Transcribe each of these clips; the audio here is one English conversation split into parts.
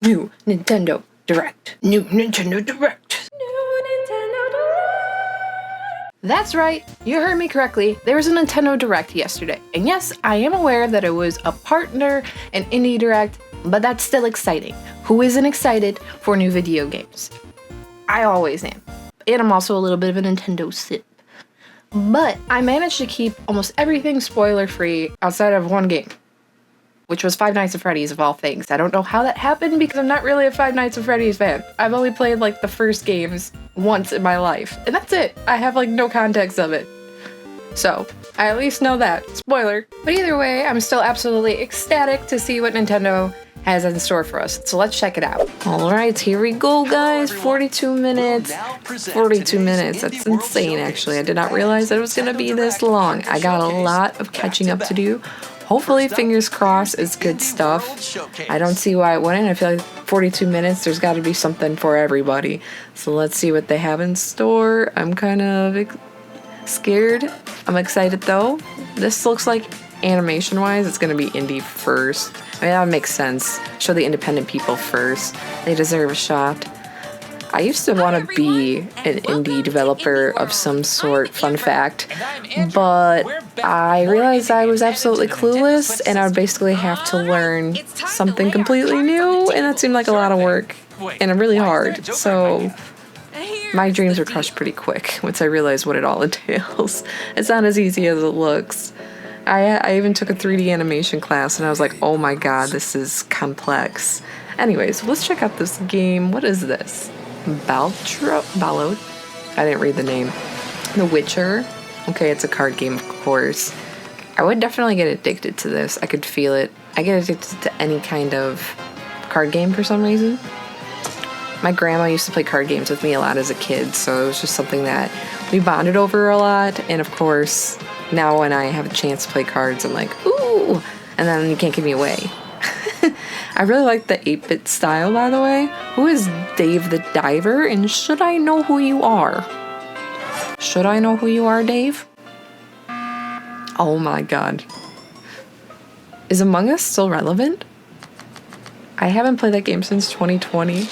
New Nintendo Direct. New Nintendo Direct. That's right, you heard me correctly. There was a Nintendo Direct yesterday. And yes, I am aware that it was a partner and indie direct, but that's still exciting. Who isn't excited for new video games? I always am. And I'm also a little bit of a Nintendo sip. But I managed to keep almost everything spoiler free outside of one game, which was Five Nights at Freddy's of all things. I don't know how that happened because I'm not really a Five Nights at Freddy's fan. I've only played like the first games once in my life, and that's it. I have like no context of it. So, I at least know that. Spoiler. But either way, I'm still absolutely ecstatic to see what Nintendo has in store for us. So let's check it out. Alright, here we go guys. 42 minutes. 42 minutes. That's insane actually. I did not realize that it was going to be this long. I got a lot of catching up to do. Hopefully, fingers crossed, it's good stuff. I don't see why it wouldn't. I feel like 42 minutes, there's got to be something for everybody. So let's see what they have in store. I'm kind of scared. I'm excited though. This looks like animation-wise, it's going to be indie first. I mean, that makes sense. Show the independent people first. They deserve a shot. I used to want to be an indie developer of some sort, fun fact, but I realized I was absolutely clueless and I would basically have to learn something completely new, and that seemed like a lot of work and really hard. So my dreams were crushed pretty quick once I realized what it all entails. It's not as easy as it looks. I even took a 3D animation class and I was like, oh my god, this is complex. Anyways, let's check out this game. What is this? Ballot? I didn't read the name. The Witcher. Okay, it's a card game, of course. I would definitely get addicted to this. I could feel it. I get addicted to any kind of card game for some reason. My grandma used to play card games with me a lot as a kid, so it was just something that we bonded over a lot. And of course, now when I have a chance to play cards, I'm like, ooh! And then you can't give me away. I really like the 8-bit style, by the way. Who is Dave the Diver, and should I know who you are? Should I know who you are, Dave? Oh my god. Is Among Us still relevant? I haven't played that game since 2020.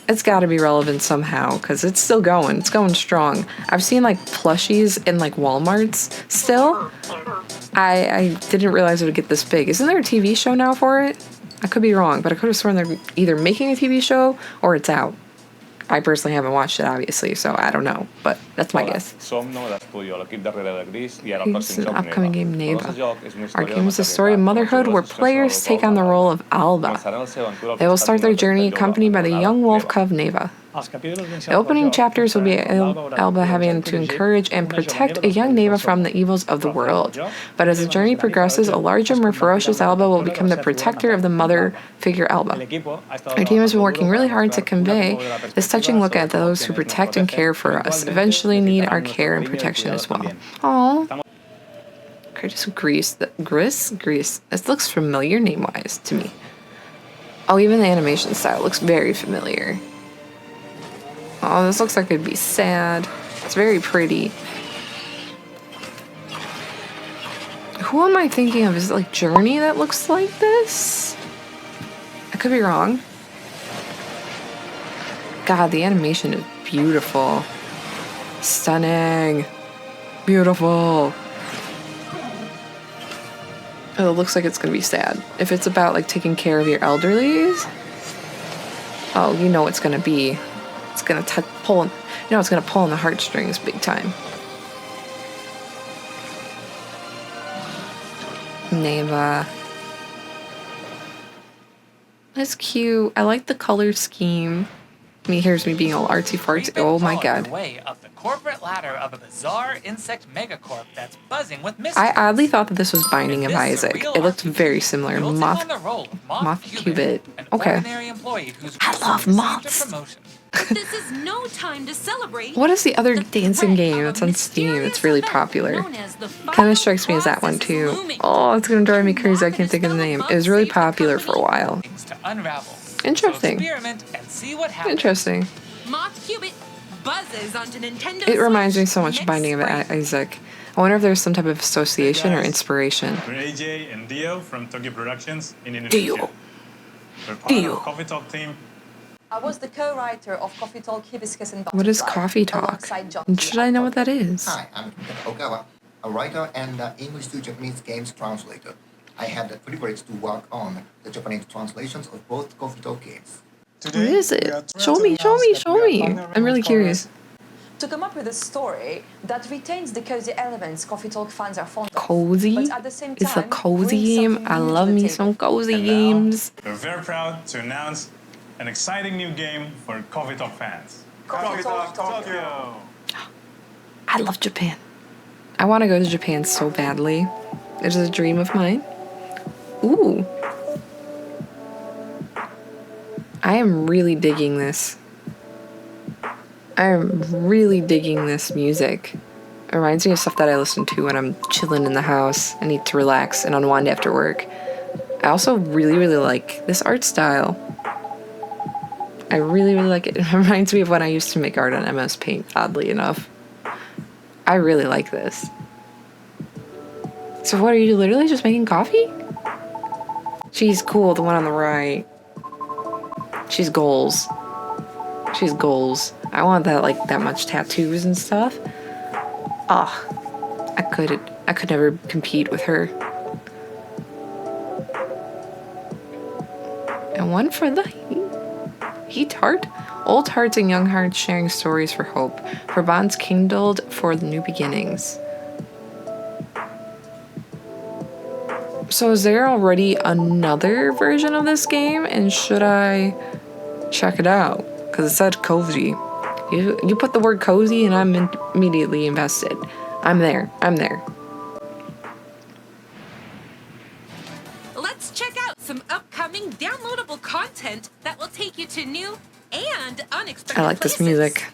It's gotta be relevant somehow, because it's still going. It's going strong. I've seen like plushies in like Walmarts still. I didn't realize it would get this big. Isn't there a TV show now for it? I could be wrong, but I could have sworn they're either making a TV show or it's out. I personally haven't watched it, obviously, so I don't know, but that's my guess. It's an upcoming game, Neva. Our game is a story of motherhood where players take on the role of Alba. They will start their journey accompanied by the young wolf cub Neva. The opening chapters will be Alba having to encourage and protect a young Neva from the evils of the world. But as the journey progresses, a larger, more ferocious Alba will become the protector of the mother figure Alba. Our team has been working really hard to convey this touching look at those who protect and care for us, eventually need our care and protection as well. Aww. Curtis Grease. Grease. This looks familiar name-wise to me. Oh, even the animation style looks very familiar. Oh, this looks like it'd be sad. It's very pretty. Who am I thinking of? Is it like Journey that looks like this? I could be wrong. God, the animation is beautiful. Stunning. Beautiful. Oh, it looks like it's gonna be sad. If it's about like taking care of your elderlies, oh, you know it's gonna be. It's gonna pull. You know it's gonna pull on the heartstrings big time. Neva. That's cute. I like the color scheme. I mean, here's me being all artsy fartsy. Oh my god. Corporate ladder of a bizarre insect megacorp that's buzzing with mystery. I oddly thought that this was Binding of Isaac. It looked very similar. Moth Cubit. Okay. I love moths. This is no time to celebrate. What is the other dancing game that's on Steam? It's really popular. Kind of strikes me as that one too. Oh, it's gonna drive me crazy. I can't think of the name. It was really popular for a while. Interesting. Interesting. Moth Cubit buzzes onto Nintendo. It reminds me so much of Binding of Isaac. I wonder if there's some type of association or inspiration. We're AJ and Dio from Tokyo Productions in Dio. We're part Deal. of Coffee Talk team. I was the co-writer of Coffee Talk Hibiscus and What is Butterfly, Coffee Talk? alongside John And should I know what that is? Hi, I'm Kentaro Okawa, a writer and English to Japanese games translator. I had the privilege to work on the Japanese translations of both Coffee Talk games. What is it? Show me. I'm really curious. To come up with a story that retains the cozy elements Coffee Talk fans are fond of. Cozy? But at the same It's a time, cozy brings game. something I new to love the me table. some cozy And games. now, we're very proud to announce an exciting new game for Coffee Talk fans. Coffee Talk Tokyo. I love Japan. I want to go to Japan so badly. It is a dream of mine. Ooh. I am really digging this. I am really digging this music. It reminds me of stuff that I listen to when I'm chilling in the house. I need to relax and unwind after work. I also really like this art style. I really like it. It reminds me of when I used to make art on MS Paint, oddly enough. I really like this. So what, are you literally just making coffee? She's cool, the one on the right. She's goals. She's goals. I want that, like, that much tattoos and stuff. I could never compete with her. And one for the heat heart. Old hearts and young hearts sharing stories for hope. For bonds kindled for the new beginnings. So is there already another version of this game? And should I check it out? Because it said cozy. You put the word cozy and I'm immediately invested. I'm there. Let's check out some upcoming downloadable content that will take you to new and unexpected I like this places. music.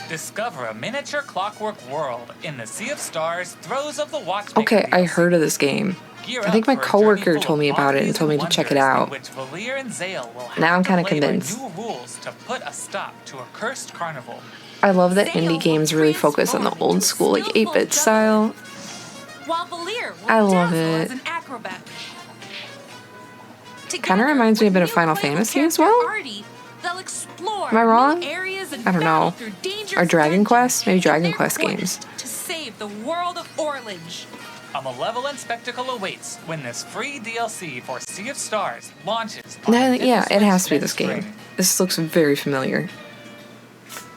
Discover a miniature clockwork world in the Sea of Stars throes of the Watchmaker. Okay, I DLC. heard of this game. Gear I think up my for a coworker journey full told me of about it and oddities told me to check it wonders out. in which Valir and Zale will have Now I'm to kinda play by convinced. new rules to put a stop to a cursed carnival. I love that Zale indie games really focus on the transform old into school, like skillful 8-bit style. While Valir will I love dazzle it. as an acrobat. Kinda reminds me a bit of Final Fantasy as well. Am I wrong? I don't know. Or Dragon Quest? Maybe Dragon Quest games. To save the world of Orlage. A malevolent spectacle awaits when this free DLC for Sea of Stars launches. on Yeah, Nintendo it has to be Switch this next game. spring. This looks very familiar.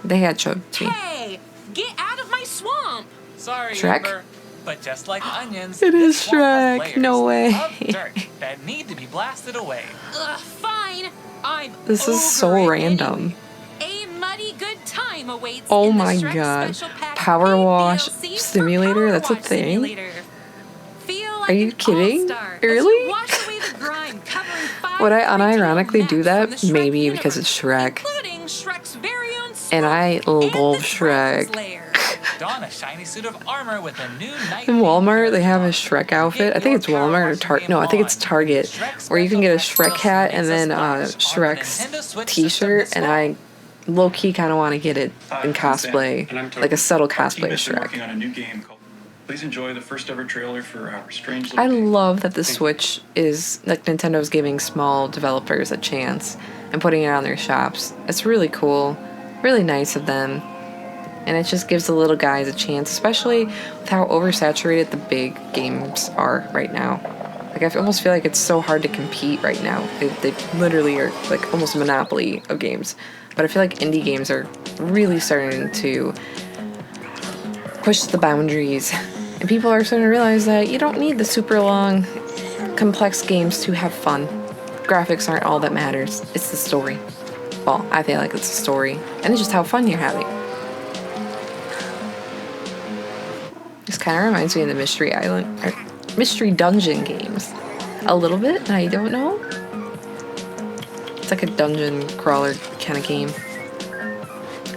They had showed it to me. Hey, get out of my swamp! Sorry, Shrek? Amber, but just like onions, It is this swamp has Shrek, no layers way. of dirt that need to be blasted away. Ugh, fine. I'm This is so over it random. anyway. A muddy good time awaits. Oh in the my Shrek God. Special Pack Power Paid Wash DLC for Simulator? Power That's a Wash thing? Simulator. Feel like Are you an kidding? all-star as you Really? wash away the grime covering 5 Would I original unironically do maps that? from the Shrek Maybe because universe, it's Shrek. including Shrek's very own And I swamp and love the Shrek. Dragon's Lair. Don a shiny suit of armor with a new night. In Walmart, they have a Shrek outfit. I think it's Walmart or Target. No, I think it's Target, where you can get a Shrek hat and then Shrek's t-shirt. And I low-key kind of want to get it in cosplay, like a subtle cosplay of Shrek. Working on a new game called. Please enjoy the first ever trailer for our Strange. I love that the Switch is, like, Nintendo's giving small developers a chance and putting it on their shops. It's really cool, really nice of them. And it just gives the little guys a chance, especially with how oversaturated the big games are right now. Like, I almost feel like it's so hard to compete right now. They literally are, like, almost a monopoly of games. But I feel like indie games are really starting to push the boundaries. And people are starting to realize that you don't need the super long, complex games to have fun. Graphics aren't all that matters. It's the story. Well, I feel like it's the story. And it's just how fun you're having. This kind of reminds me of the Mystery Island, or Mystery Dungeon games. A little bit, I don't know. It's like a dungeon crawler kind of game.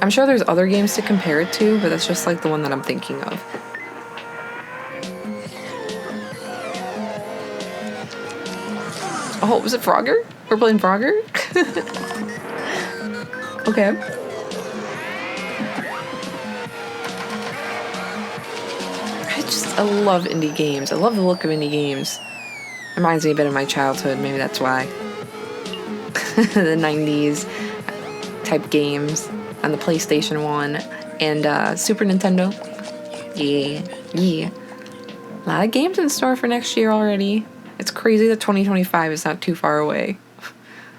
I'm sure there's other games to compare it to, but that's just like the one that I'm thinking of. Oh, was it Frogger? We're playing Frogger? Okay. I love indie games. I love the look of indie games. Reminds me a bit of my childhood, maybe that's why. The 90s type games on the PlayStation 1 and Super Nintendo. Yeah. A lot of games in store for next year already. It's crazy that 2025 is not too far away.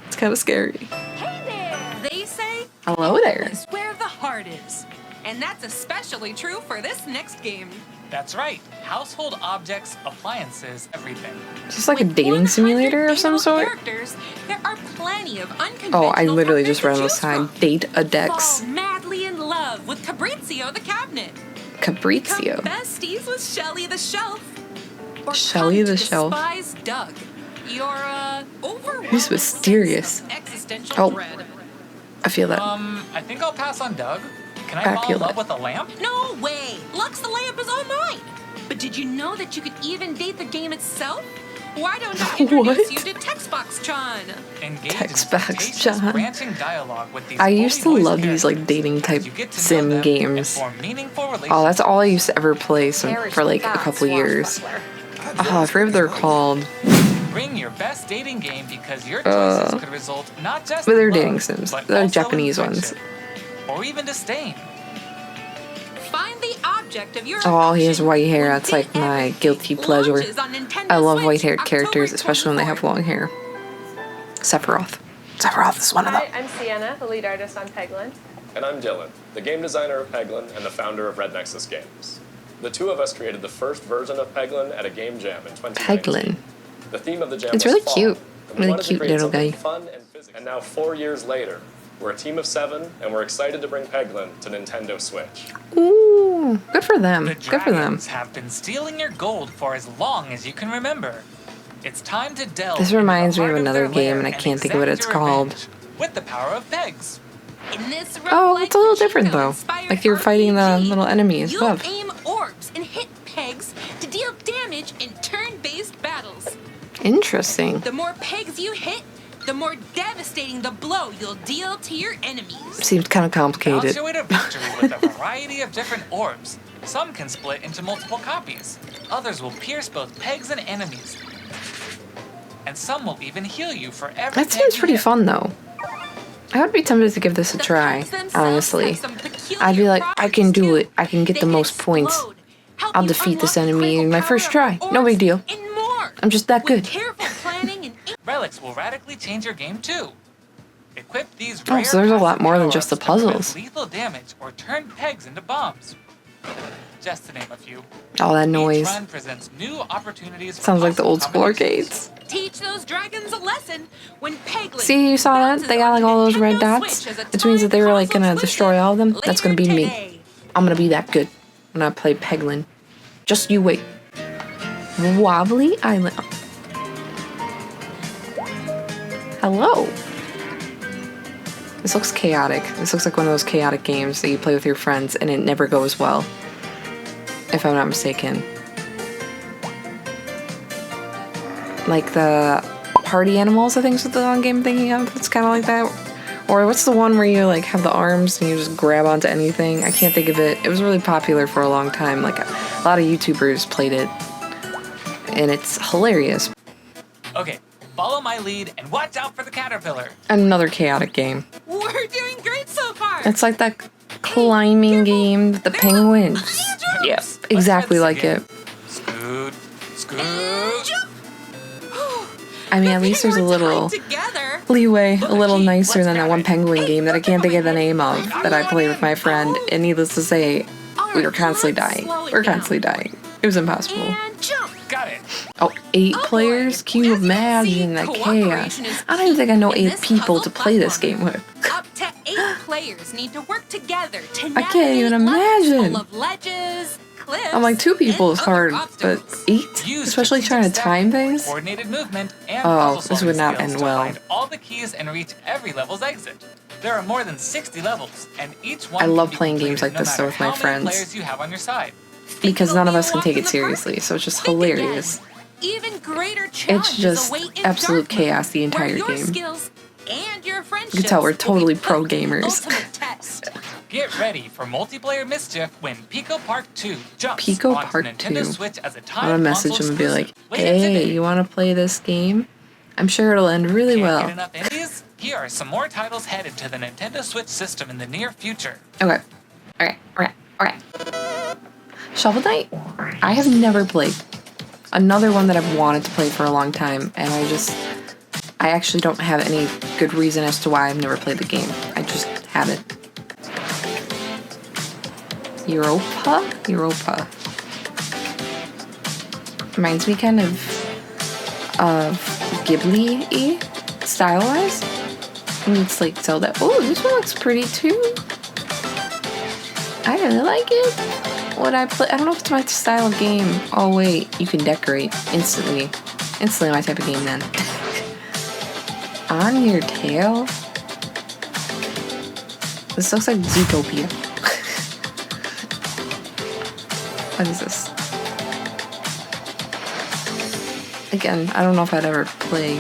It's kind of scary. Hey there! They say Hello there. is where the heart is. And that's especially true for this next game. That's right. Household objects, appliances, everything. Is this like a With dating 100 simulator of some dateable sort? characters, there are plenty of unconventional Oh, I literally partners just read to on the choose side. from. Date a Dex. Fall madly in love with Fabrizio the cabinet. Fabrizio. Become besties with Shelly the shelf. Or Shelly come the to shelf. despise Doug. Your overwhelming Who's mysterious? sense of existential Oh. dread. I feel that. I think I'll pass on Doug. Can I I fall feel in love that. with a lamp? No way! Lux the lamp is all mine! But did you know that you could even date the game itself? Why don't I introduce What? you to Textbox-chan? Engage Textbox in flirtatious, John. branching dialogue with these I used to fully voiced love these like characters. dating type As you get to know sim them and games. form meaningful Oh, that's relationships. all I used to ever play for like a couple years. Oh, I forget what they're called. Bring your best dating game because your choices could result not just But they're in dating love, sims. but They're also Japanese in ones. friendship, or even disdain. Find the object of your Oh, he has affection white hair. will That's be like my everything. guilty pleasure. Launches on Nintendo I love Switch, white-haired October characters, especially when they have 24th. long hair. Sephiroth. Sephiroth is one of them. Hi, I'm Sienna, the lead artist on Peglin. And I'm Dylan, the game designer of Peglin and the founder of Red Nexus Games. The two of us created the first version of Peglin at a game jam in 2019. Peglin. The theme of the jam It's was really fall, cute. and we Really wanted to cute create little something guy. Fun and physical. And now 4 years later, we're a team of 7, and we're excited to bring Peglin to Nintendo Switch. Ooh, good for them. The Good for them. dragons have been stealing your gold for as long as you can remember. It's time to delve. This into the reminds me of heart another their game, lair and I can't think of what exact it's your called. revenge with the power of pegs. In this Oh, roguelike it's a little different though. Pachinko-inspired Like you're fighting the RPG, little enemies you'll above. aim orbs and hit pegs to deal damage in turn-based battles. Interesting. The more pegs you hit, the more devastating the blow you'll deal to your enemies. Seems kind of Balance complicated. your way to victory with a variety of different orbs. Some can split into multiple copies. Others will pierce both pegs and enemies. And some will even heal you for every That peg seems you pretty hit. fun though. I would be tempted to give this a The try, pegs themselves honestly. have some peculiar I'd be like, I can do properties it. I can get too. the They most points. explode, help I'll you defeat this unlock the enemy in my critical first power try. of No big orbs deal. and more. I'm just that With good. careful planning and Relics will radically change your game too. Equip these Oh, rare so there's a lot passive more than power-ups just the to prevent puzzles. lethal damage or turn pegs into bombs. Just to name a few. All that Each noise. run presents new opportunities for Sounds like the awesome old school combinations. arcades. teach those dragons a lesson when Peglin See, you saw that? bounces They got like onto all those red Nintendo dots. Switch as a Which means that they were like time gonna console destroy all of them. exclusive That's gonna be later me. today. I'm gonna be that good when I play Peglin. Just you wait. Wobbly Island. Hello. This looks chaotic. This looks like one of those chaotic games that you play with your friends and it never goes well. If I'm not mistaken. Like the party animals, I think is the one game I'm thinking of. It's kind of like that. Or what's the one where you like have the arms and you just grab onto anything? I can't think of it. It was really popular for a long time. Like a lot of YouTubers played it. And it's hilarious. Okay, follow my lead and watch out for the caterpillar. Another chaotic game. We're doing great so far. It's like that climbing game with the penguins. Yeah. Yep, exactly like it. Scoot, scoot. Jump. I mean, at least there's a little leeway, a little nicer than that one penguin game that I can't think of the name of that I played with my friend. And needless to say, we were constantly dying. We were constantly dying. It was impossible. And jump. Got it. Oh, 8 players? Can you imagine that chaos? I don't even think I know 8 people to play this game with. Up to 8 players need to work together to I can't even navigate levels imagine. full of ledges, cliffs, I'm like, 2 people is and hard, other but obstacles. 8? Use Especially trying to strategic time stepping, things? Coordinated movement and Oh, puzzle this would solving not skills end to well. find all the keys and reach every level's exit. There are more than 60 levels, and each one I can love be playing games completed like this, no though, matter with my how many friends. players you have on your side. Because none of us can take it Walk in the park. seriously, so it's just Think again. hilarious. Even greater challenges just await in absolute dark mode, chaos the entire where your game. skills and your friendships You can tell we're will be totally put pro to the gamers. ultimate test. Get ready for multiplayer mischief when Pico Park 2 jumps Pico onto Park Nintendo 2. Switch as a I'm time gonna message him and be like, exclusive later hey, today. you wanna play this game? I'm sure it'll end really Can't well. get enough indies? Here are some more titles headed to the Nintendo Switch system in the near future. Okay. Okay. Shovel Knight? I have never played. Another one that I've wanted to play for a long time, and I actually don't have any good reason as to why I've never played the game. I just haven't. Europa. Reminds me kind of Ghibli-y style-wise. And it's like Zelda. Oh, this one looks pretty too. I really like it. Would I play? I don't know if it's my style of game. Oh wait, you can decorate instantly. Instantly my type of game then. On your tail? This looks like Zootopia. What is this? Again, I don't know if I'd ever play.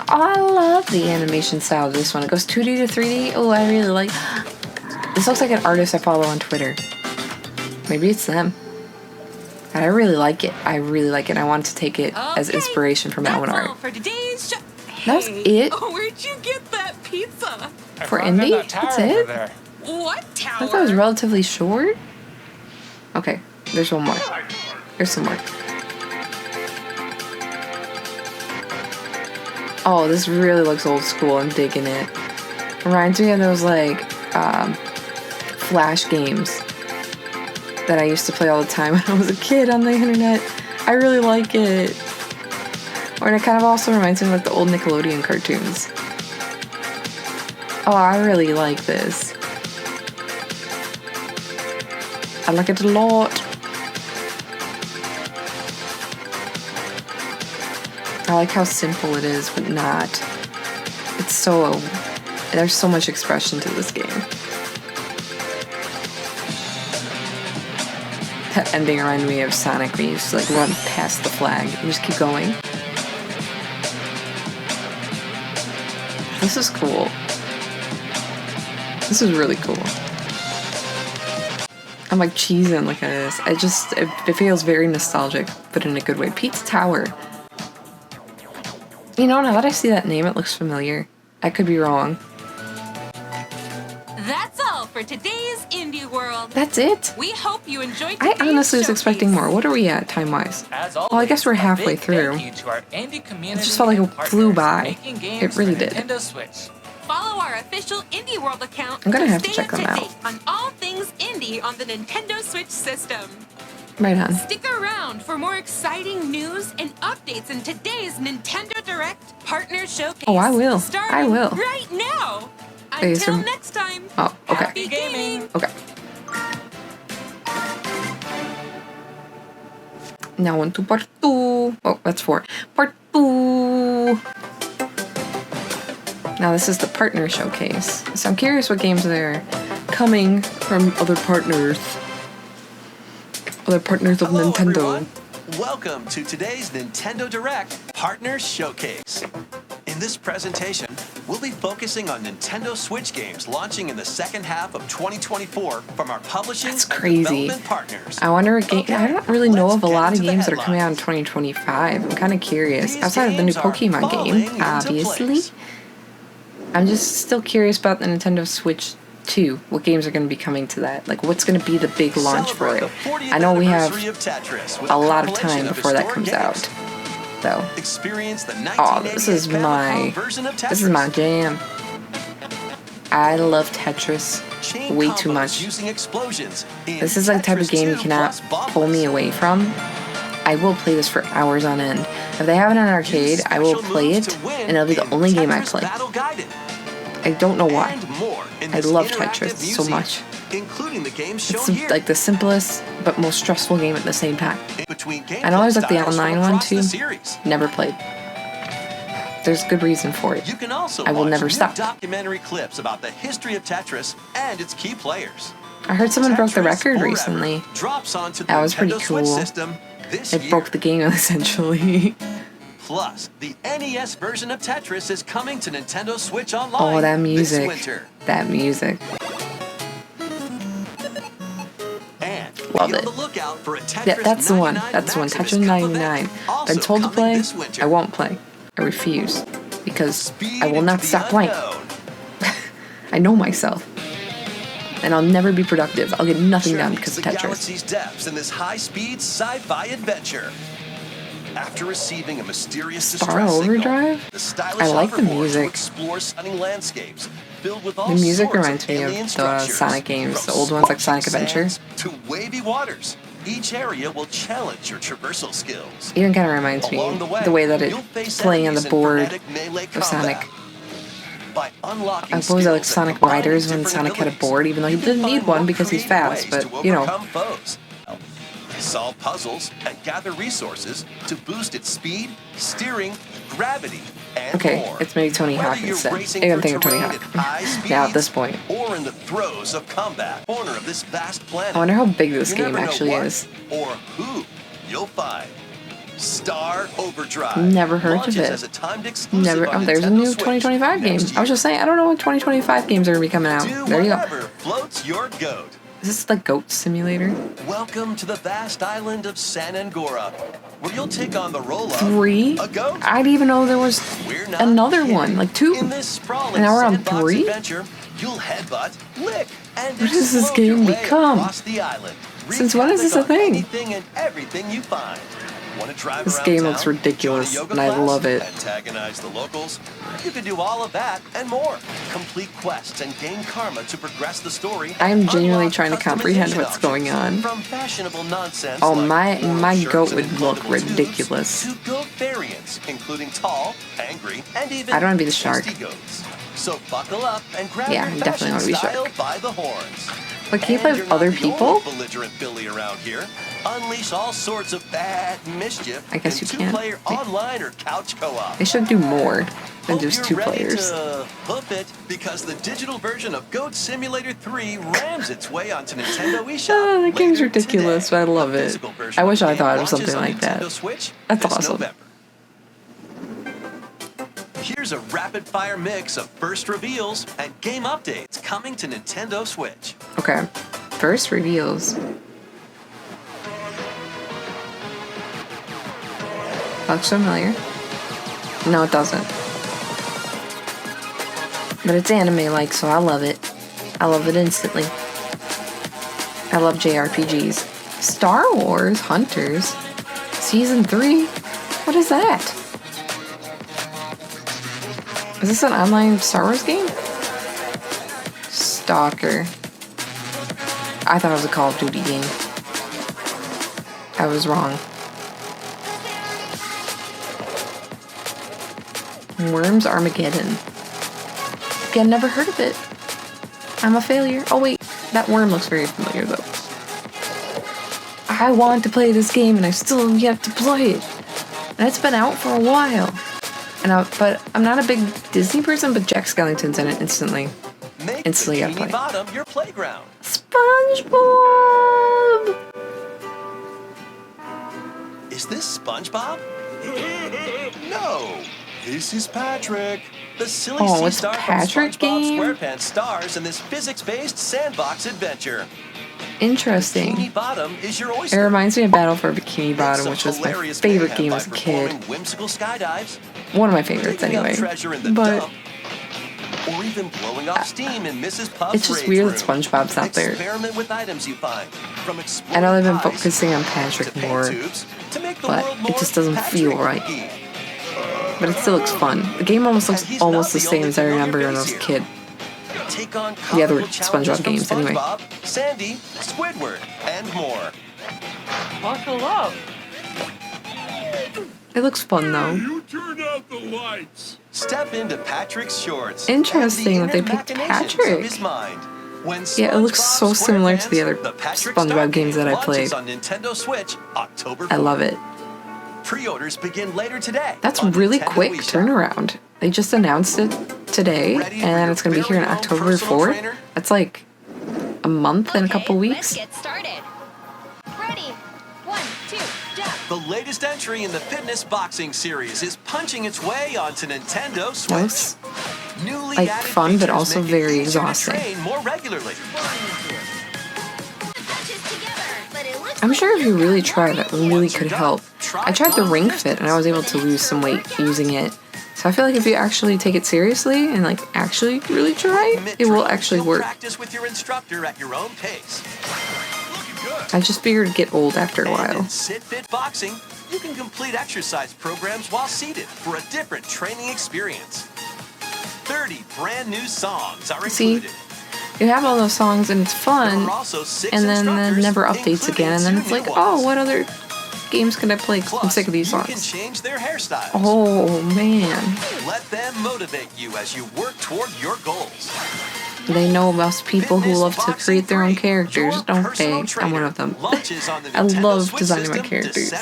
Oh, I love the animation style of this one. It goes 2D to 3D. Oh, I really like. This looks like an artist I follow on Twitter. Maybe it's them. And I really like it. I want to take it as inspiration for my own art. For today's show. That was it? Where'd you get that pizza? For indie? That's it? What I tower? thought that was relatively short. Okay, there's one more. There's some more. Oh, this really looks old school. I'm digging it. Reminds me of those like Flash games that I used to play all the time when I was a kid on the internet. I really like it. Or it kind of also reminds me of like the old Nickelodeon cartoons. Oh, I really like this. I like it a lot. I like how simple it is, but not. It's so... There's so much expression to this game. That ending reminded me of Sonic, where you just like run past the flag and just keep going. This is cool. This is really cool. I'm like cheesing looking at this. It feels very nostalgic, but in a good way. Pete's Tower. You know, now that I see that name, it looks familiar. I could be wrong. That's all for today's Indie World. That's it? We hope you enjoyed I today's honestly was expecting showcase. more. What are we at time-wise? As Well, I guess we're always, a halfway big through. thank you to our indie community It just felt like and it flew partners by. making games It really for did. Nintendo Switch. Follow our official Indie World account. I'm gonna have to stay check up them to out. date on all things indie on the Nintendo Switch system. Right on. Stick around for more exciting news and updates in today's Nintendo Direct Partner Showcase. Oh, I will. Starting I will. right now. Wait, Until so- next time. Oh, okay. Happy gaming. Okay. Now on to part 2. Oh, that's 4. Part 2. Now this is the partner showcase. So I'm curious what games are coming from other partners. Other partners of Hello, Nintendo. everyone. Welcome to today's Nintendo Direct Partner Showcase. In this presentation, we'll be focusing on Nintendo Switch games launching in the second half of 2024 from our publishing That's and crazy. development partners. I wonder what game. Okay, I don't really know let's of a get lot of into the games that are coming out in headlines. 2025. I'm kind of curious. These Outside of the new games are Pokemon falling game, into obviously. place. I'm just still curious about the Nintendo Switch 2. What games are going to be coming to that? Like, what's going to be the big launch for Celebrate it? the 40th I know we have anniversary of Tetris with a lot of compilation time before that historic comes out, games. though. Experience the Oh, this is 1988 my Famicom version of this is my Tetris. jam. I love Tetris Chain way too combos much. using explosions in This is like the type of Tetris game you 2 cannot plus pull me Bombless. away from. I will play this for hours on end. If they have it in an arcade, Use I will special play moves it, to win and it'll be the in only game I Tetris play. Battle Gaiden. I don't know why. And more in I this love interactive Tetris so museum, much. including the games shown It's here. like the simplest but most stressful game at the same time. In between I know there's like the gameplay styles from online one across the too. series. Never played. There's good reason for it. You can also I will watch never new stop. documentary clips about the history of Tetris and its key players. I heard someone broke the Tetris record Forever recently. drops onto the That was pretty Nintendo Switch cool. system this It year. broke the game essentially. Plus, the NES version of Tetris is coming to Nintendo Switch Online Oh, that this music. winter. That music. Love Be on it. the lookout for a Tetris Yeah, that's the one. 99 That's the one. Maximus Tetris Cup event, 99. also Been told to coming play. this winter. I won't play. I refuse because Speed I will into not the stop playing. unknown. I know myself, and I'll never be productive. I'll get nothing done Journey because to of the Tetris. galaxy's depths in this high-speed sci-fi adventure. After receiving a mysterious Star distress Overdrive? signal, the stylish I like the hoverboard to music. explore stunning landscapes filled with all The music sorts reminds me of alien the structures. Sonic games, From the old ones like scorching Sonic Adventure. sands to wavy waters. Each area will challenge your traversal skills. Even kind of reminds me Along the way that you'll it's face playing on the enemies in board frenetic melee of Sonic. combat. By unlocking What was it, like skills and Sonic combining Riders when different Sonic had a abilities, board, even though he you can didn't need find one more because he's creative fast, ways but to you know. overcome foes. Solve puzzles and gather resources to boost its speed, steering, gravity, and Okay, more. it's maybe Tony Whether Hawk you're instead. racing Maybe I'm for thinking of Tony terrain Hawk. at high Now at speeds this point. or in the throes of combat, corner of this vast planet. I wonder how big this You game never know actually what is. or who you'll find. Star Overdrive. Never heard of launches it. as a timed exclusive Never. on Oh, there's a Nintendo new Switch 2025 game. next I was year. just saying, I don't know what 2025 games are gonna be coming out. Do There you go. whatever floats your goat. Is this the Goat Simulator? Welcome to the vast island of San Angora, where you'll take on the role of 3? a goat. I didn't even know there was We're not another kidding. one, like 2. In this sprawling And now we're on sandbox 3? adventure, you'll headbutt, lick, and What does this explode your game way become? across the island. Since when is Wreak this a havoc on thing? Anything and everything you find. Want to drive This around game town, looks ridiculous, join a yoga and I class, love it. Antagonize the locals. You can do all of that and more. Complete quests and gain karma to progress the story. I am genuinely Unlock trying to comprehend customization what's going on. From fashionable nonsense Oh, like my shirts goat and would look inflatable tubes ridiculous. to goat variants, including tall, angry, and even I don't wanna be the shark. tasty goats. So buckle up and grab Yeah, your I definitely wanna be fashion shark. style by the horns. But can you play And with you're other not the only people? belligerent Billy around here. Unleash all sorts of bad mischief. I guess in you can. two-player online or couch co-op. They should do more than Hope just you're 2 ready players. to hoof it, because the digital version of Goat Simulator 3 rams its way onto Nintendo eShop. Oh, that game's later ridiculous, today. but I love The it. physical version I of wish the I game thought it was launches something on like that. Nintendo Switch That's this awesome. November. Here's a rapid-fire mix of first reveals and game updates coming to Nintendo Switch. Okay. First reveals. Looks familiar. No, it doesn't. But it's anime-like, so I love it. I love it instantly. I love JRPGs. Star Wars Hunters? Season 3? What is that? Is this an online Star Wars game? Stalker. I thought it was a Call of Duty game. I was wrong. Worms Armageddon. Again, never heard of it. I'm a failure. Oh wait, that worm looks very familiar though. I want to play this game and I still have yet to play it. And it's been out for a while. But I'm not a big Disney person, but Jack Skellington's in it instantly. Make Instantly gotta Bikini play. Bottom your playground. SpongeBob! Is this SpongeBob? No, this is Patrick. The silly Oh, sea it's star Patrick from SpongeBob game? SquarePants stars in this physics-based sandbox adventure. Interesting. Bikini Bottom is your It oyster. reminds me of Battle for Bikini Make Bottom, some which was my hilarious favorite mayhem game by as a kid. performing whimsical skydives, One of my favorites digging anyway. up treasure in the But dump, or even blowing off steam in Mrs. Puff's it's just rage weird room. that SpongeBob's not there. Experiment with items you find, from I exploring know they've been pies focusing on to Patrick paint more, tubes to make the but world it more just doesn't feel right. Patrick-y. But it still looks fun. The game almost And looks he's almost not the the same only as I remember when I familiar was a face kid. Take on The other comical challenges SpongeBob games, from anyway. SpongeBob, Sandy, Squidward, and more. Buckle up. It looks fun though. You turn out the lights. Step into Patrick's shorts. Interesting and that they the inner picked machinations Patrick. Of his mind. When Yeah, it looks SpongeBob so similar to the SquarePants, other the Patrick SpongeBob Star games that I launches played. on Nintendo Switch October 4th. I love it. Pre-orders begin later today. That's on really Nintendo quick eShop. turnaround. They just announced it today, Ready for and your it's gonna be here on very own October personal 4th. trainer? That's like a month and a couple weeks. Let's get started. Ready? 1, 2, jump. The latest entry in the fitness boxing series is punching its way onto Nintendo Switch. That was Newly like added fun, but features also make it very easier to exhausting. train more regularly. Punches together, but it I'm sure if you really try, that really could help. I tried the Ring Fit and I was able to lose some weight using it. So I feel like if you actually take it seriously and like actually really try, it will actually work. Practice with your instructor at your own pace. I just figured it'd get old after a while. In Sit Fit Boxing, you can complete exercise programs while seated for a different training experience. 30 brand new songs are included. You have all those songs and it's fun, and then it never updates again, and then it's like, oh, what other games can I play? I'm sick of these songs. You can change their hairstyles. Oh man. Let them motivate you as you work toward your goals. They know about people who love to create their own characters, don't they? I'm one of them. I love designing my characters.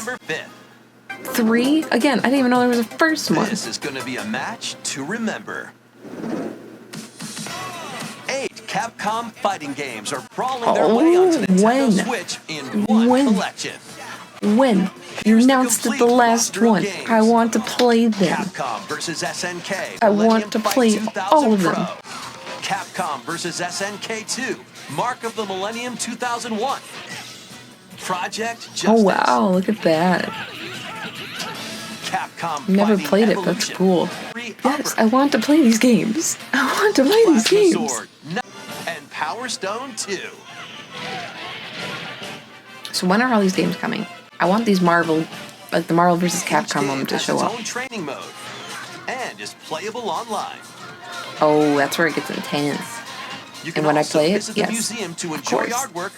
3? Again, I didn't even know there was a first one. This is going to be a match to remember. 8 Capcom fighting games are crawling their way onto Nintendo Switch in one collection. When? You announced it the last one. I want to play them. Capcom versus SNK. I want to play all of them. Capcom versus SNK 2. Mark of the Millennium 2001. Project Justice. Oh wow, look at that. Capcom Never played it, but that's cool. Yes, I want to play these games. I want to play these games. And Power Stone 2. So when are all these games coming? I want these Marvel, like the Marvel vs. Capcom one to show up. Training mode and is playable online. Oh, that's where it gets intense. And when I play it, yes, museum to enjoy artwork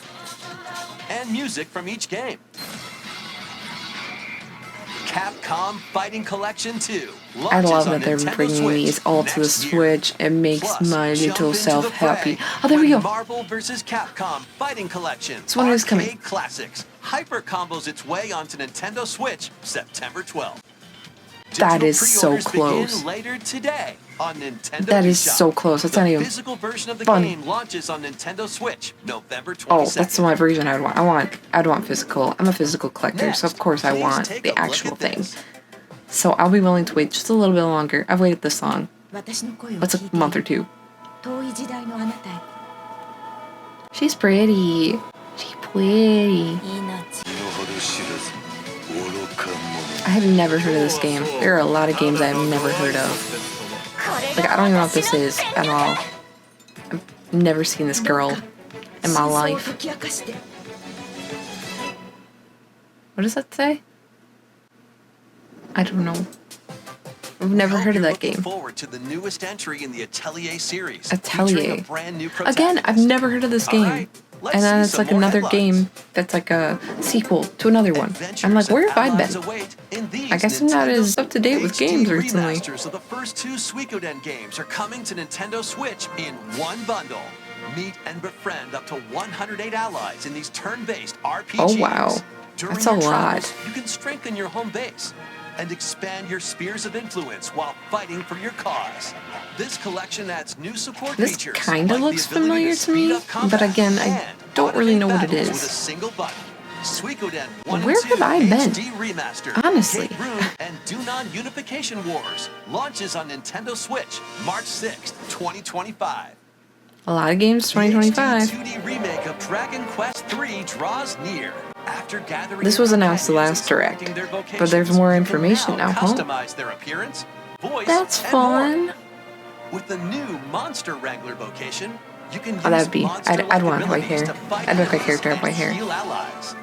and music from each game. Capcom Fighting Collection 2. I love that they're bringing these all to the Switch. It makes my little self happy. Oh, there we go. Marvel vs. Capcom Fighting Collection. This one is coming. Classics. Hyper combos its way onto Nintendo Switch September 12th. That is so close. Later today on Nintendo that is so close. That's not even physical version of the funny. Game launches on Nintendo Switch November 22nd. Oh, that's my version I'd want. I'd want physical. I'm a physical collector, so of course I want the actual thing. So I'll be willing to wait just a little bit longer. I've waited this long. What's a month or two? She's pretty. She's pretty. I have never heard of this game. There are a lot of games I have never heard of. Like, I don't even know what this is at all. I've never seen this girl in my life. What does that say? I don't know. I've never heard of that game. Forward to the newest entry in the Atelier series. Atelier. Again, I've never heard of this game. And then it's like another game that's like a sequel to another one. I'm like, where have I been? I guess I'm not as up to date with games recently. Remasters of the first 2 Suikoden games are coming to Nintendo Switch in one bundle. Meet and befriend up to 108 allies in these turn-based RPGs. Oh wow, that's a lot. You can strengthen your home base and expand your spheres of influence while fighting for your cause. This collection adds new support features. This kind of looks familiar to me, but again, I don't really know what it is. Where have I been? Honestly. And Dunon Unification Wars launches on Nintendo Switch March 6th, 2025. A lot of games 2025. 2D remake of Dragon Quest III draws near. After gathering this was announced the last direct, but there's more information now, huh? Customize their appearance, voice, that's fun. With the new Monster Wrangler vocation, you can use that'd be. I'd want white hair. I'd make my character have white hair. Allies.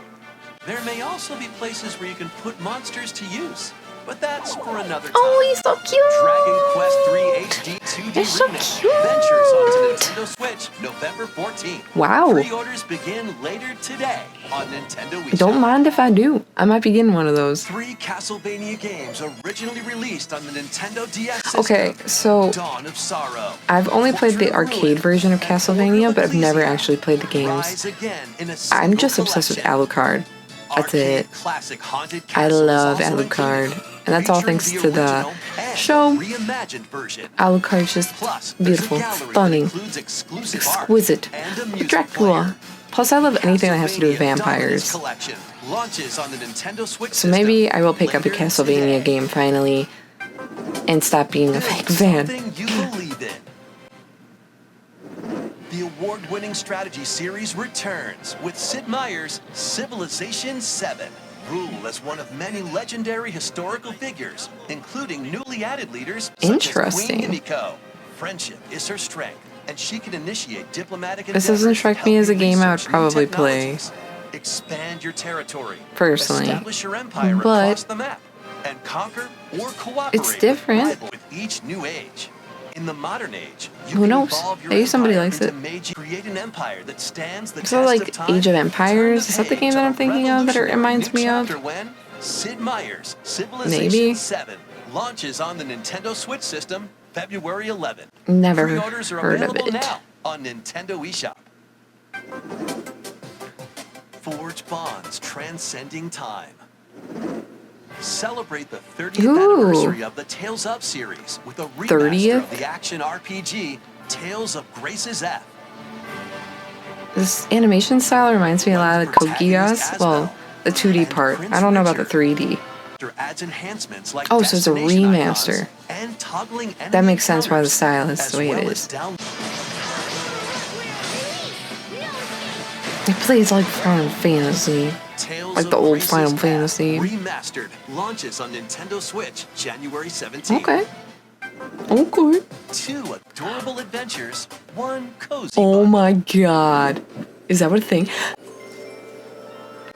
There may also be places where you can put monsters to use, but that's for another time. Oh, he's so cute. Dragon Quest III HD 2D He's so remake cute. ventures onto Nintendo Switch November 14th. Wow. Pre-orders begin later today on Nintendo Wii. Don't mind if I do. I might be getting one of those. 3 Castlevania games originally released on the Nintendo DS system. Okay, so Dawn of Sorrow. I've only played the arcade version of Castlevania, but I've never actually played the games. I'm just obsessed with Alucard. That's it. I love Alucard. And that's all thanks to the show. Alucard's just beautiful, stunning, exquisite. Dracula. Plus, I love anything that has to do with vampires. So maybe I will pick up a Castlevania game finally and stop being a fake fan. award-winning strategy series returns with Sid Meier's Civilization VII. Rule as one of many legendary historical figures, including newly added leaders such as Queen Himiko. Friendship is her strength, and she can initiate diplomatic This doesn't strike me as a game I would probably play. Expand your territory, personally, establish your empire but across the map, and conquer or cooperate it's different. with each new age. In the modern age, who knows? Maybe somebody likes it. Create an empire that stands the so like Age of Empires, is that the game that I'm thinking of that it reminds me of? Sid Meier's Civilization VII launches on the Nintendo Switch system February 11th. Never Pre-orders are heard of available it. now on Nintendo eShop. Forge bonds transcending time. Celebrate the 30th anniversary of the Tales of series with a remaster of the action RPG Tales of Grace's F. This animation style reminds me a lot of Code Geass. Well, the 2D part. I don't know about the 3D. Adds enhancements like oh, so it's a remaster. That makes sense why the style is the way it is. It plays like Final Fantasy. Like the old Final Fantasy. Remastered launches on Nintendo Switch January 17th. Okay. Okay. 2 adorable adventures, 1 cozy. Oh my god. Is that what a thing?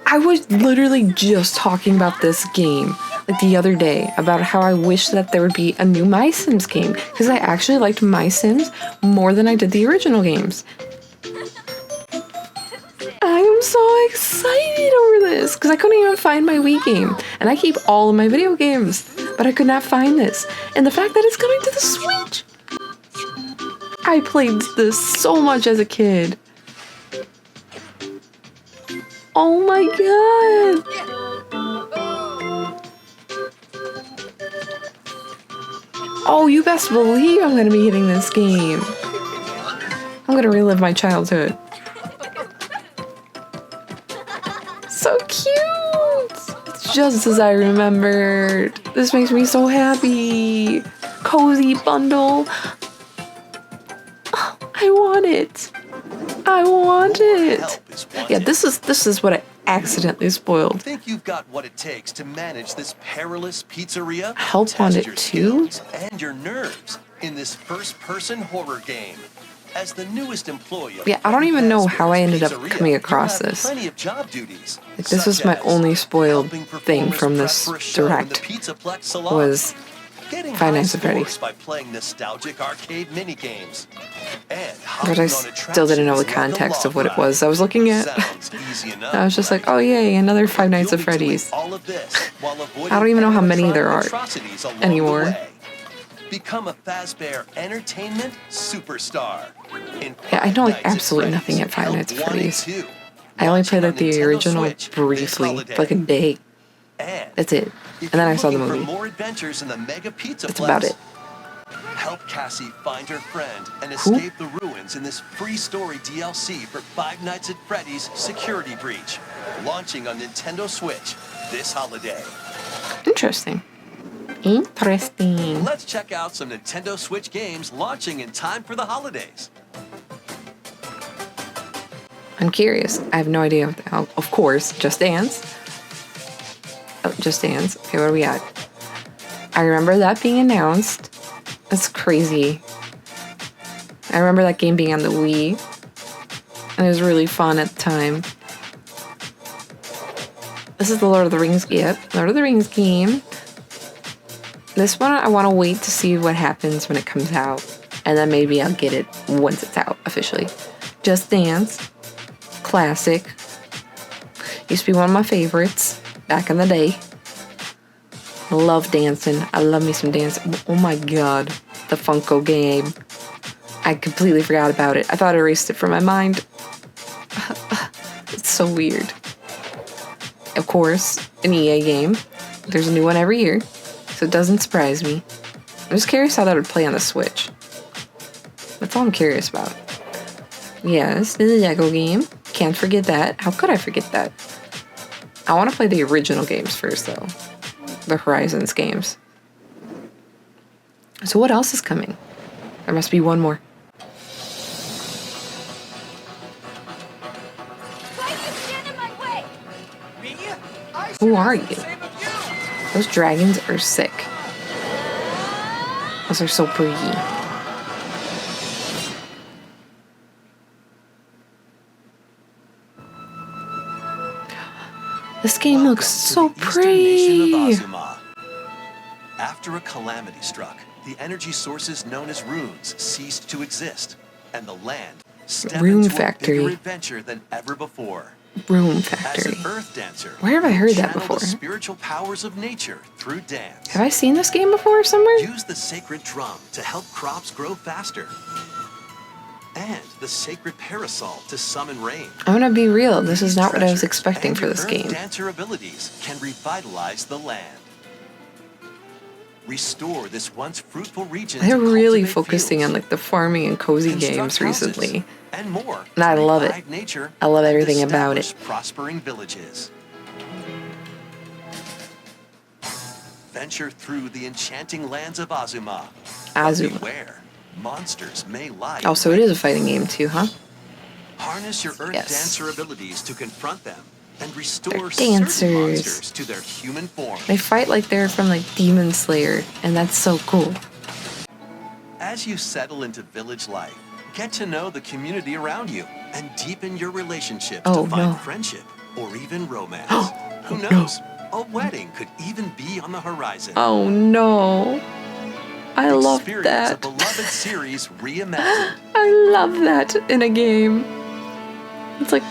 I was literally just talking about this game like the other day about how I wish that there would be a new My Sims game because I actually liked My Sims more than I did the original games. I am so excited over this because I couldn't even find my Wii game and I keep all of my video games, but I could not find this. And the fact that it's coming to the Switch. I played this so much as a kid. Oh my god! Oh, you best believe I'm gonna be hitting this game. I'm gonna relive my childhood. So cute! It's just as I remembered. This makes me so happy. Cozy bundle. Oh, I want it. I want it. Yeah, this is what I accidentally spoiled. Think you've got what it takes to manage this perilous pizzeria? Help want it too? And your nerves in this first-person horror game. As the newest employee. Yeah, I don't even know how I ended up coming across this. Plenty of job duties. Like, this was my only spoiled thing from this direct. Was Five Nights at Freddy's. By playing nostalgic arcade mini games. But I still didn't know the context of what it was I was looking at. I was just like, oh yay, another Five Nights at Freddy's. I don't even know how many there are anymore. Become a Fazbear Entertainment superstar. Yeah, I know like absolutely nothing at Five Nights at Freddy's. I only played like the original briefly, for like a day. That's it. And then I saw the movie. That's about it. Help Cassie find her friend and escape the ruins in this free story DLC for Five Nights at Freddy's Security Breach, launching on Nintendo Switch this holiday. Interesting. Interesting. Let's check out some Nintendo Switch games launching in time for the holidays. I'm curious. I have no idea. Of course, Just Dance. Oh, Just Dance. Okay, what do we got? I remember that being announced. That's crazy. I remember that game being on the Wii. And it was really fun at the time. This is the Lord of the Rings. Yep, Lord of the Rings game. This one, I want to wait to see what happens when it comes out. And then maybe I'll get it once it's out officially. Just Dance. Classic. Used to be one of my favorites back in the day. Love dancing. I love me some dance. Oh my god. The Funko game. I completely forgot about it. I thought I erased it from my mind. It's so weird. Of course, an EA game. There's a new one every year. So it doesn't surprise me. I'm just curious how that would play on the Switch. That's all I'm curious about. Yes, the Lego game. Can't forget that. How could I forget that? I want to play the original games first, though. The Horizons games. So what else is coming? There must be one more. Who are you? Those dragons are sick. Those are so pretty. This game looks so pretty. After a calamity struck, the energy sources known as runes ceased to exist, and the land stepped Rune into Factory. a bigger adventure than ever before. Rune Factory. As an earth dancer, Where have I heard that channel before? The spiritual powers of nature through dance. Have I seen this game before somewhere? Use the sacred drum to help crops grow faster. And the sacred parasol to summon rain. I'm gonna be real, this is not what I was expecting for this Earth game. dancer abilities can revitalize the land. Restore this once fruitful region. They're to really cultivate focusing fields, on like the farming and cozy construct games houses, recently. and more. And I to love it. revive nature I love and everything about it. establish prospering villages. Venture through the enchanting lands of Azuma. Azuma. Beware, monsters may lie. Oh, so it is a fighting game too, huh? Harness your earth Yes. dancer abilities to confront them and restore They're certain dancers. monsters to their human form. They fight like they're from like Demon Slayer, and that's so cool. As you settle into village life, get to know the community around you and deepen your relationships Oh, to find no. friendship or even romance. Who no. knows? A wedding could even be on the horizon. Oh no. I love Experience a that. beloved series reimagined. I love that in a game. It's like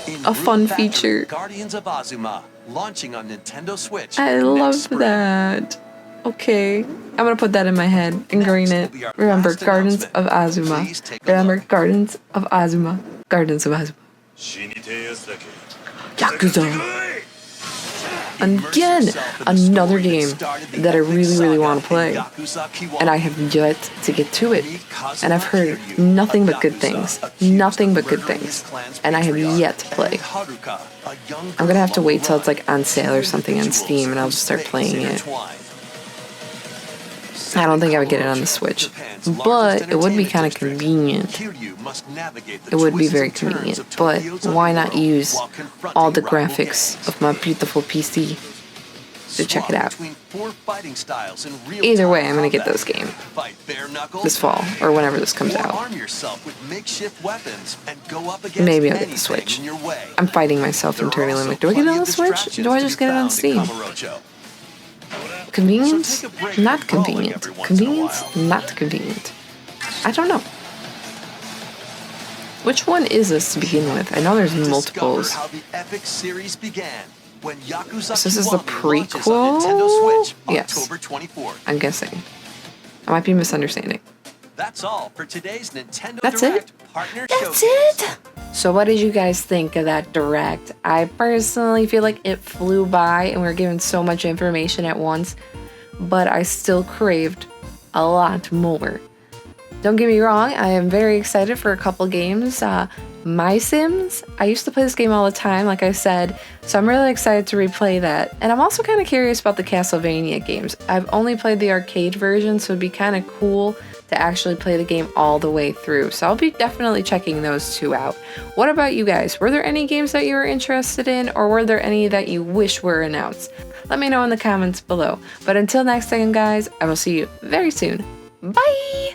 In a fun Rune Factory, feature. Guardians of Azuma, launching on Nintendo Switch. I next love spring. that. Okay, I'm gonna put that in my head and green it. will be our Remember, last Gardens announcement. of Azuma. Please take a Remember, look. Gardens of Azuma. Gardens of Azuma. Yakuza. Again, another game that I really, really want to play. And I have yet to get to it. And I've heard nothing but good things. Nothing but good things. And I have yet to play. I'm gonna have to wait till it's like on sale or something on Steam and I'll just start playing it. I don't think I would get it on the Switch, but it would be kind of convenient. It would be very convenient, but why not use all the graphics of my beautiful PC to check it out? Either way, I'm gonna get this game this fall or whenever this comes out. Maybe I'll get the Switch. I'm fighting myself internally. I'm like, do I get it on the Switch? Or do I just get it on Steam? Convenience? Not convenient. Convenience? Not convenient. I don't know. Which one is this to begin with? I know there's multiples. So this is the prequel? Yes. I'm guessing. I might be misunderstanding. That's all for today's Nintendo That's it? Direct Partner That's Showcase. it? So what did you guys think of that Direct? I personally feel like it flew by and we were given so much information at once, but I still craved a lot more. Don't get me wrong, I am very excited for a couple games. My Sims, I used to play this game all the time, like I said, so I'm really excited to replay that. And I'm also kind of curious about the Castlevania games. I've only played the arcade version, so it'd be kind of cool to actually play the game all the way through. So I'll be definitely checking those two out. What about you guys? Were there any games that you were interested in, or were there any that you wish were announced? Let me know in the comments below. But until next time, guys, I will see you very soon. Bye!